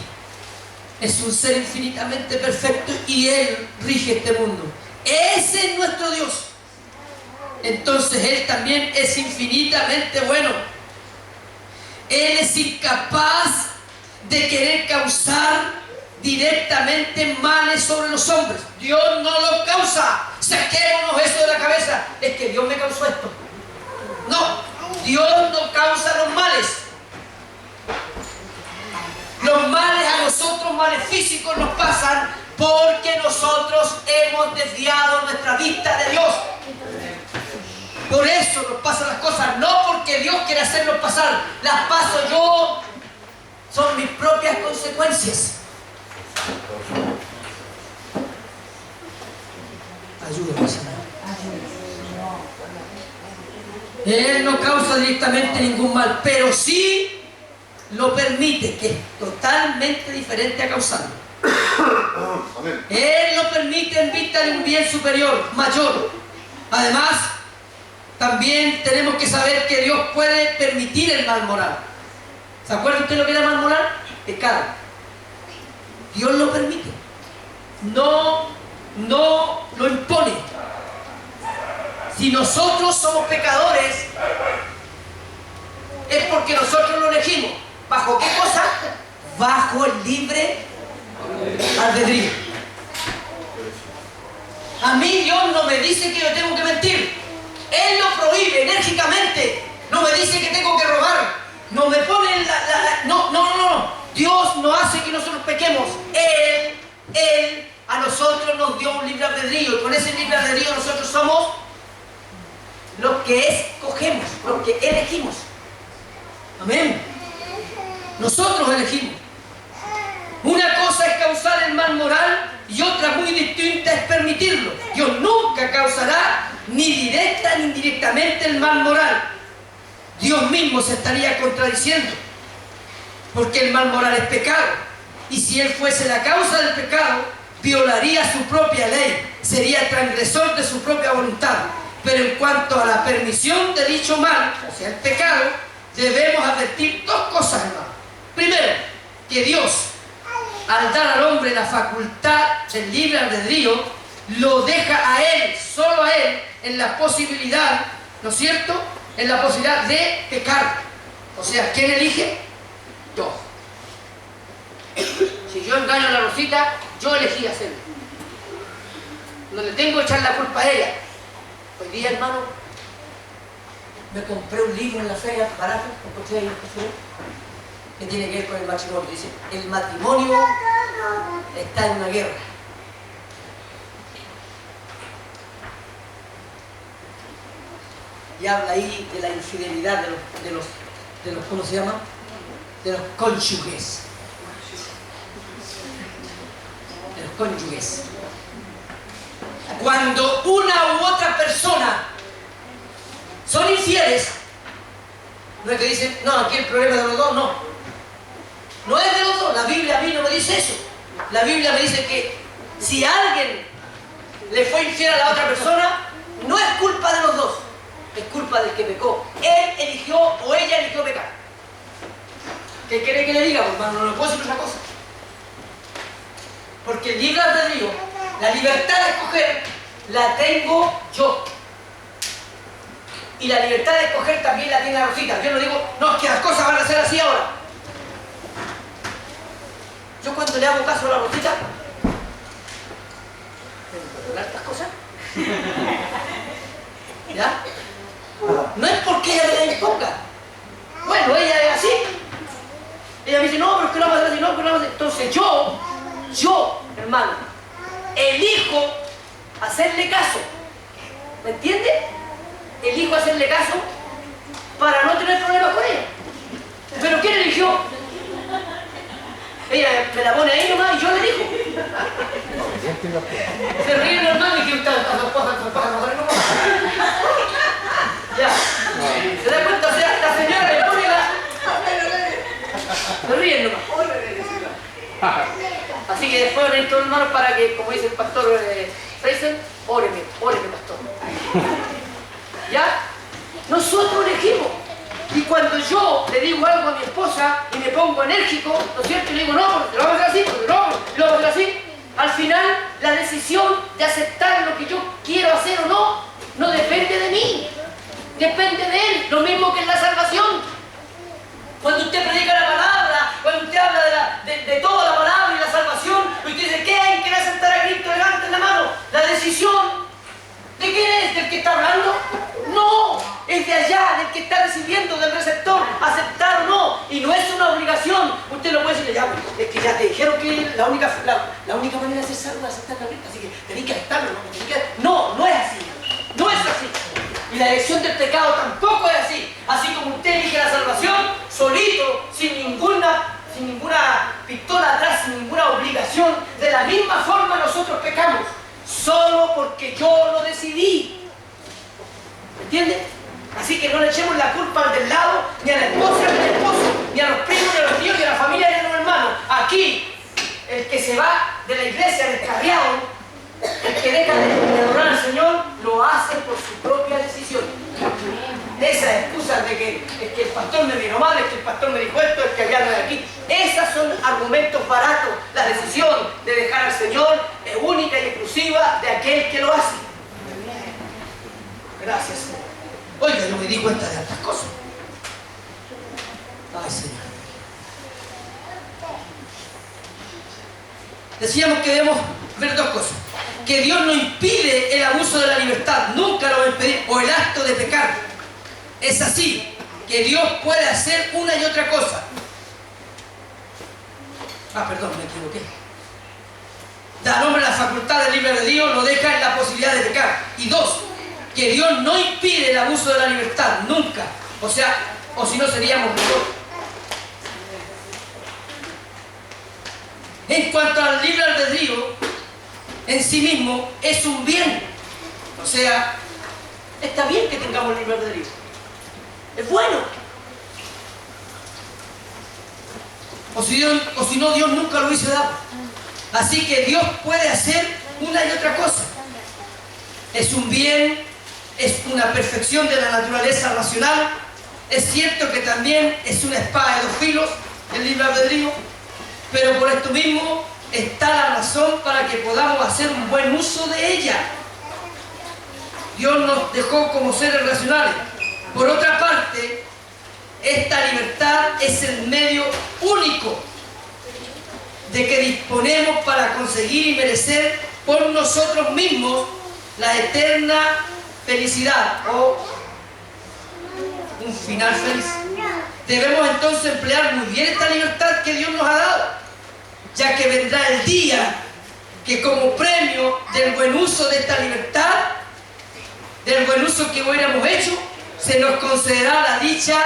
es un ser infinitamente perfecto y Él rige este mundo. Ese es nuestro Dios. Entonces Él también es infinitamente bueno. Él es incapaz de querer causar directamente males sobre los hombres. Dios no lo causa. Saquémonos eso de la cabeza. Es que Dios me causó esto. No, Dios no causa los males. Los males a nosotros, males físicos, nos pasan porque nosotros hemos desviado nuestra vista de Dios. Por eso nos pasan las cosas, no porque Dios quiere hacernos pasar. Las paso yo, son mis propias consecuencias. Ayúdame, Señor. Él no causa directamente ningún mal, pero sí lo permite, que es totalmente diferente a causarlo. Él lo permite en vista de un bien superior, mayor. Además, también tenemos que saber que Dios puede permitir el mal moral. ¿Se acuerda usted lo que era mal moral? Pecado. Dios lo permite. No lo impone. Si nosotros somos pecadores, es porque nosotros lo elegimos. ¿Bajo qué cosa? Bajo el libre albedrío. A mí Dios no me dice que yo tengo que mentir. Él lo prohíbe enérgicamente. No me dice que tengo que robar. No me pone No. Dios no hace que nosotros pequemos. Él a nosotros nos dio un libre albedrío. Y con ese libre albedrío nosotros somos los que escogemos, los que elegimos. Amén. Nosotros elegimos. Una cosa es causar permitirlo. Dios nunca causará ni directa ni indirectamente el mal moral. Dios mismo se estaría contradiciendo, porque el mal moral es pecado. Y si Él fuese la causa del pecado, violaría su propia ley, sería transgresor de su propia voluntad. Pero en cuanto a la permisión de dicho mal, o sea, el pecado, debemos advertir dos cosas, hermano. Primero, que Dios, al dar al hombre la facultad del libre albedrío, lo deja a él, solo a él, en la posibilidad, ¿no es cierto?, en la posibilidad de pecar. O sea, ¿quién elige? Yo. Si yo engaño a la Rosita, yo elegí hacerlo. No le tengo que echar la culpa a ella. Hoy día, hermano, me compré un libro en la feria barato, encontré ahí un café, que tiene que ver con el matrimonio. Dice, el matrimonio está en una guerra. Y habla ahí de la infidelidad de los ¿cómo se llama? De los cónyuges. De los cónyuges. Cuando una u otra persona son infieles, no es que dicen, no, aquí el problema es de los dos, no. No es de los dos, la Biblia a mí no me dice eso. La Biblia me dice que si alguien le fue infiel a la otra persona, no es culpa de los dos, es culpa del que pecó. Él eligió o ella eligió pecar. ¿Qué quiere que le diga, hermano? No le puedo decir otra cosa. Porque el libre albedrío, la libertad de escoger, la tengo yo. Y la libertad de escoger también la tiene la Rosita. Yo no digo, no, es que las cosas van a ser así ahora. Yo cuando le hago caso a la Rosita, ¿tengo que perdonar estas cosas? ¿Ya? No es porque ella me la imponga. Bueno, ella es así. Ella me dice, no, pero es que no vamos a hacer así, no, pero no vamos a hacer. Entonces yo, hermano, elijo hacerle caso. ¿Me entiende? Elijo hacerle caso para no tener problemas con ella. ¿Pero quién eligió? Ella me la pone ahí nomás y yo le digo. Se ríe normal y que usted a su esposa no. Ya. ¿Se da cuenta? O sea, la señora le pone la... Se ríen nomás. Así que después necesito, hermanos, para que, como dice el pastor Fraser, óreme, pastor. ¿Ya? Nosotros elegimos. Y cuando yo le digo algo a mi esposa y me pongo enérgico, ¿no es cierto? Y le digo, no, porque lo vamos a hacer así, porque no, y lo vamos a hacer así. Al final, la decisión de aceptar lo que yo quiero hacer o no depende de mí. Depende de Él. Lo mismo que en la salvación. Cuando usted predica la palabra, cuando usted habla de toda la palabra y la salvación, y usted dice, ¿quién quiere aceptar a Cristo? Levante la mano. La decisión, ¿de quién es? ¿Del que está hablando? No, es de allá, del que está recibiendo, del receptor, aceptar o no. Y no es una obligación. Usted no puede decirle, ya, es que ya te dijeron que la única manera de ser salvo es aceptar a Cristo, así que tenés que aceptarlo. No es así. No es así. Y la elección del pecado tampoco es así. Así como usted elige la salvación, solito, sin ninguna pistola atrás, sin ninguna obligación, de la misma forma nosotros pecamos. Solo porque yo lo decidí. ¿Entiende? Así que no le echemos la culpa al del lado, ni a la esposa, ni al esposo, ni a los primos, ni a los tíos, ni a la familia, ni a los hermanos. Aquí, el que se va de la iglesia descarriado, el que deja de adorar al Señor, lo hace por su propia decisión. Esas excusas de que es que el pastor me miró mal, es que el pastor me dijo esto, es que allá no es aquí. Esas son argumentos baratos. La decisión de dejar al Señor es única y exclusiva de aquel que lo hace. Gracias, Señor. Oiga, yo me di cuenta de estas cosas. Ay, Señor. Decíamos que debemos ver dos cosas. Que Dios no impide el abuso de la libertad, nunca lo va a impedir, o el acto de pecar. Es así, que Dios puede hacer una y otra cosa. Perdón, me equivoqué. Da al hombre la facultad del libre albedrío, lo deja en la posibilidad de pecar. Y dos, que Dios no impide el abuso de la libertad, nunca. O sea, o si no seríamos nosotros. En cuanto al libre albedrío, en sí mismo es un bien. O sea, está bien que tengamos libre albedrío. Es bueno. O si no, Dios nunca lo hubiese dado. Así que Dios puede hacer una y otra cosa. Es un bien, es una perfección de la naturaleza racional. Es cierto que también es una espada de dos filos, el libre albedrío, pero por esto mismo está la razón para que podamos hacer un buen uso de ella. Dios nos dejó como seres racionales. Por otra parte, esta libertad es el medio único de que disponemos para conseguir y merecer por nosotros mismos la eterna felicidad o un final feliz. Debemos entonces emplear muy bien esta libertad que Dios nos ha dado, ya que vendrá el día que como premio del buen uso de esta libertad, del buen uso que hubiéramos hecho, se nos concederá la dicha.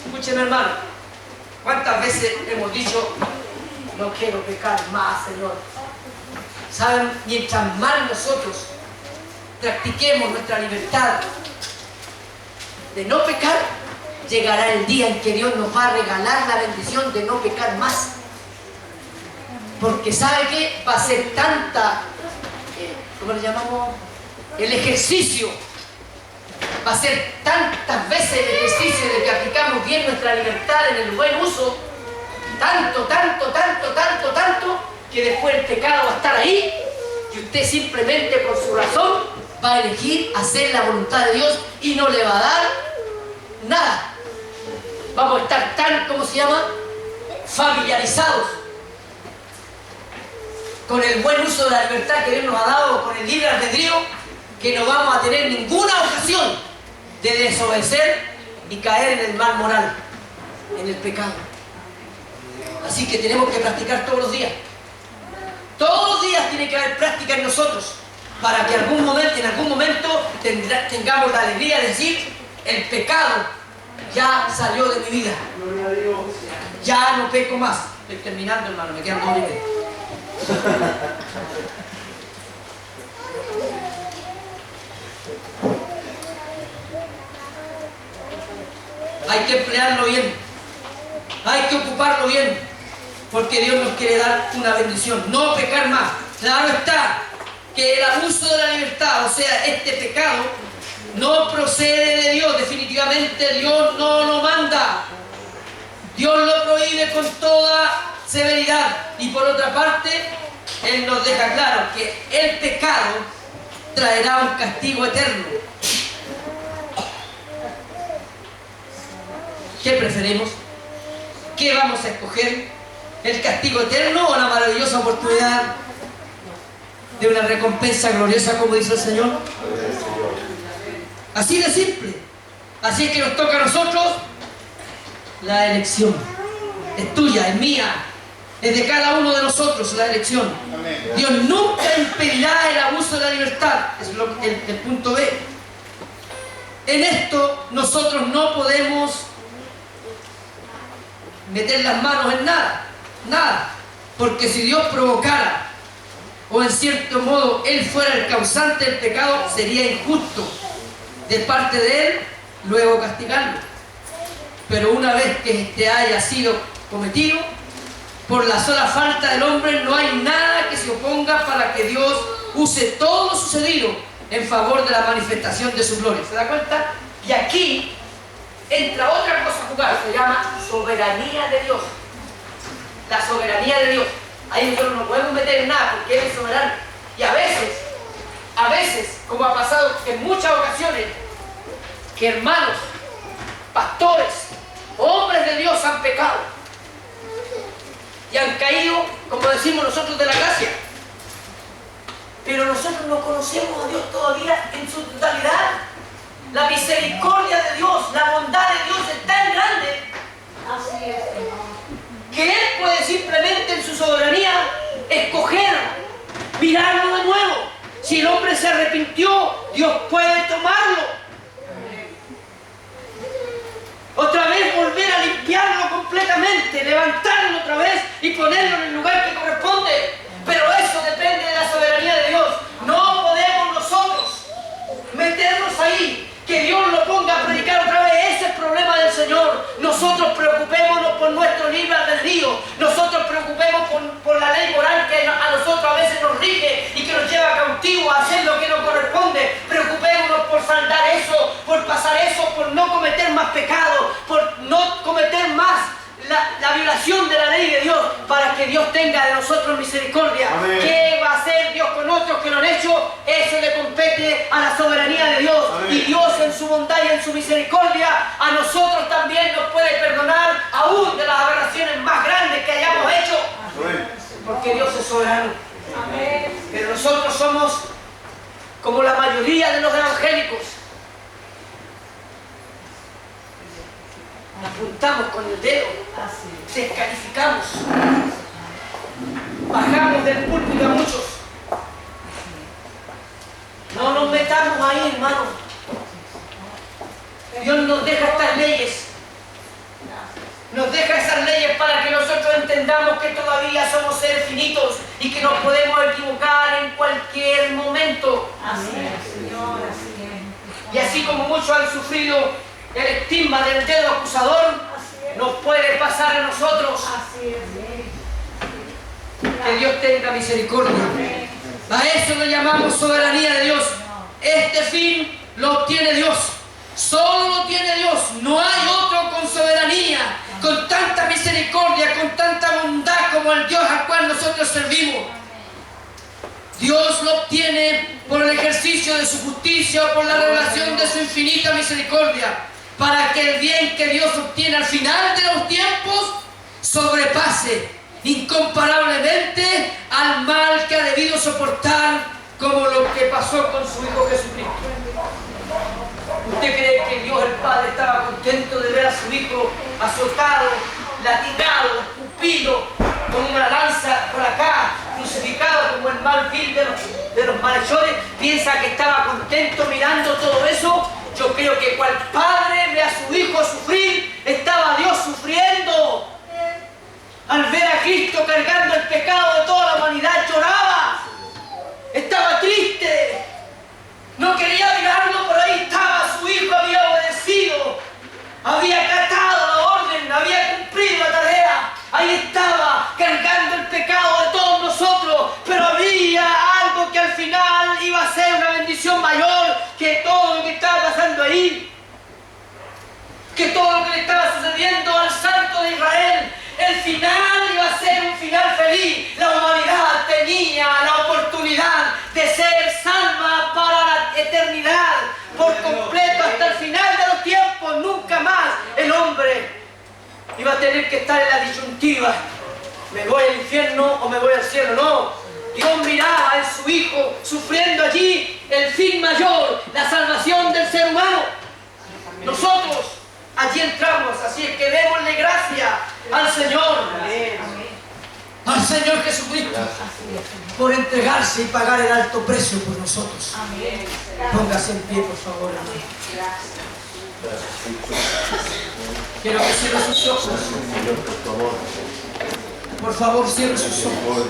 Escúcheme, hermano, ¿cuántas veces hemos dicho, no quiero pecar más, Señor? ¿Saben? Mientras más nosotros practiquemos nuestra libertad de no pecar, llegará el día en que Dios nos va a regalar la bendición de no pecar más. Porque ¿sabe qué? Va a ser tanta, ¿cómo le llamamos? El ejercicio. Va a ser tantas veces el ejercicio de que aplicamos bien nuestra libertad en el buen uso, tanto, que después el pecado va a estar ahí y usted simplemente por su razón va a elegir hacer la voluntad de Dios y no le va a dar nada. Vamos a estar tan, ¿cómo se llama?, familiarizados con el buen uso de la libertad que Dios nos ha dado, con el libre albedrío, que no vamos a tener ninguna ocasión de desobedecer y caer en el mal moral, en el pecado. Así que tenemos que practicar todos los días. Todos los días tiene que haber práctica en nosotros, para que en algún momento tengamos la alegría de decir, el pecado ya salió de mi vida. Ya no peco más. Estoy terminando, hermano, me quedan 2 minutos. Hay que emplearlo bien, hay que ocuparlo bien, porque Dios nos quiere dar una bendición, no pecar más. Claro está que el abuso de la libertad, o sea, este pecado, no procede de Dios. Definitivamente Dios no lo manda. Dios lo prohíbe con toda severidad. Y por otra parte, Él nos deja claro que el pecado traerá un castigo eterno. ¿Qué preferimos? ¿Qué vamos a escoger? ¿El castigo eterno o la maravillosa oportunidad de una recompensa gloriosa, como dice el Señor? Así de simple. Así es que nos toca a nosotros la elección. Es tuya, es mía, es de cada uno de nosotros la elección. Amén. Dios nunca impedirá el abuso de la libertad. Es el punto B. En esto nosotros no podemos meter las manos en nada, porque si Dios provocara, o en cierto modo Él fuera el causante del pecado, sería injusto de parte de Él luego castigarlo. Pero una vez que este haya sido cometido, por la sola falta del hombre no hay nada que se oponga para que Dios use todo lo sucedido en favor de la manifestación de su gloria. ¿Se da cuenta? Y aquí entra otra cosa a jugar, se llama soberanía de Dios. La soberanía de Dios. Ahí nosotros no podemos meter en nada porque Él es soberano. Y a veces, como ha pasado en muchas ocasiones, que hermanos, pastores, hombres de Dios han pecado y han caído, como decimos nosotros, de la gracia. Pero nosotros no conocemos a Dios todavía en su totalidad. La misericordia de Dios, la bondad de Dios es tan grande, así es, que Él puede simplemente en su soberanía escoger, mirarlo de nuevo. Si el hombre se arrepintió, Dios puede tomarlo. Otra vez volver a limpiarlo completamente, levantarlo otra vez y ponerlo en el lugar que corresponde. Pero eso depende de la soberanía de que lo han hecho, eso le compete a la soberanía de Dios. Amén. Y Dios en su bondad y en su misericordia a nosotros también nos puede perdonar aún de las aberraciones más grandes que hayamos hecho. Amén. Porque Dios es soberano. Pero nosotros somos como la mayoría de los evangélicos. Apuntamos con el dedo, descalificamos, bajamos del púlpito a muchos. No nos metamos ahí, hermano. Dios nos deja estas leyes. Nos deja esas leyes para que nosotros entendamos que todavía somos seres finitos y que nos podemos equivocar en cualquier momento. Así es, Señor, así es. Y así como muchos han sufrido el estigma del dedo acusador, nos puede pasar a nosotros. Así es. Que Dios tenga misericordia. A eso lo llamamos soberanía de Dios. Este fin lo obtiene Dios. Solo lo tiene Dios. No hay otro con soberanía, con tanta misericordia, con tanta bondad como el Dios al cual nosotros servimos. Dios lo obtiene por el ejercicio de su justicia o por la revelación de su infinita misericordia, para que el bien que Dios obtiene al final de los tiempos sobrepase incomparablemente al mal que ha debido soportar, como lo que pasó con su Hijo Jesucristo. ¿Usted cree que Dios el Padre estaba contento de ver a su Hijo azotado, latigado, escupido, con una lanza por acá, crucificado como el mal vil de los malhechores? ¿Piensa que estaba contento mirando todo eso? Yo creo que cual padre ve a su hijo sufrir, estaba Dios sufriendo. Al ver a Cristo cargando el pecado de toda la humanidad, lloraba. Estaba triste. No quería mirarlo, pero ahí estaba. Su hijo había obedecido. Había acatado la orden, había cumplido la tarea. Ahí estaba, cargando el pecado de todos nosotros. Pero había algo que al final iba a ser una bendición mayor que todo lo que estaba pasando ahí. Que todo lo que le estaba sucediendo al Santo de Israel. El final iba a ser un final feliz. La humanidad tenía la oportunidad de ser salva para la eternidad, por completo, hasta el final de los tiempos. Nunca más el hombre iba a tener que estar en la disyuntiva: ¿me voy al infierno o me voy al cielo? No. Dios miraba en su Hijo sufriendo allí el fin mayor, la salvación del ser humano. Nosotros allí entramos, así es que démosle gracias al Señor, al Señor Jesucristo, por entregarse y pagar el alto precio por nosotros. Póngase en pie, por favor, hermano. Quiero que cierre sus ojos. Por favor, cierre sus ojos.